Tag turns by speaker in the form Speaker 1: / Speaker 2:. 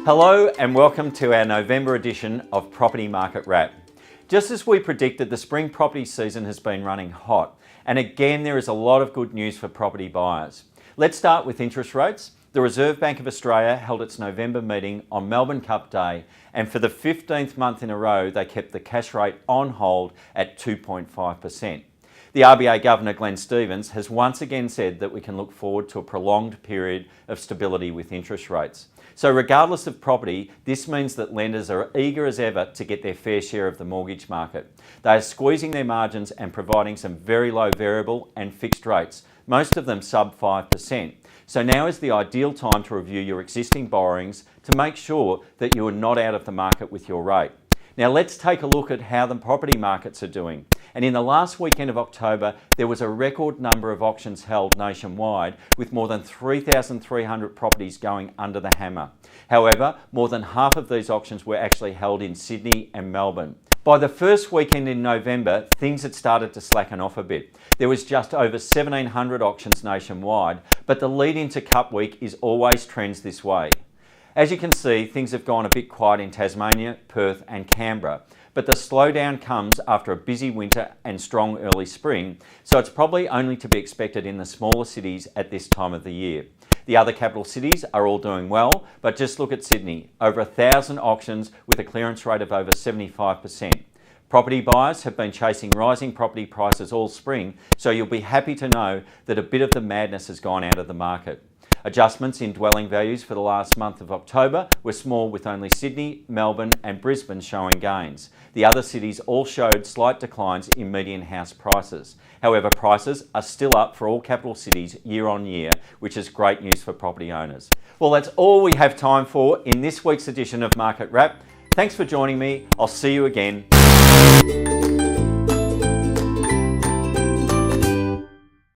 Speaker 1: Hello and welcome to our November edition of Property Market Wrap. Just as we predicted, the spring property season has been running hot, and again there is a lot of good news for property buyers. Let's start with interest rates. The Reserve Bank of Australia held its November meeting on Melbourne Cup Day, and for the 15th month in a row they kept the cash rate on hold at 2.5%. The RBA Governor Glenn Stevens has once again said that we can look forward to a prolonged period of stability with interest rates. So regardless of property, this means that lenders are eager as ever to get their fair share of the mortgage market. They are squeezing their margins and providing some very low variable and fixed rates, most of them sub 5%. So now is the ideal time to review your existing borrowings to make sure that you are not out of the market with your rate. Now let's take a look at how the property markets are doing. And in the last weekend of October, there was a record number of auctions held nationwide, with more than 3,300 properties going under the hammer. However, more than half of these auctions were actually held in Sydney and Melbourne. By the first weekend in November, things had started to slacken off a bit. There was just over 1,700 auctions nationwide, but the lead into Cup Week is always trends this way. As you can see, things have gone a bit quiet in Tasmania, Perth and Canberra, but the slowdown comes after a busy winter and strong early spring, so it's probably only to be expected in the smaller cities at this time of the year. The other capital cities are all doing well, but just look at Sydney, over 1,000 auctions with a clearance rate of over 75%. Property buyers have been chasing rising property prices all spring, so you'll be happy to know that a bit of the madness has gone out of the market. Adjustments in dwelling values for the last month of October were small, with only Sydney, Melbourne and Brisbane showing gains. The other cities all showed slight declines in median house prices. However, prices are still up for all capital cities year on year, which is great news for property owners. Well, that's all we have time for in this week's edition of Market Wrap. Thanks for joining me. I'll see you again.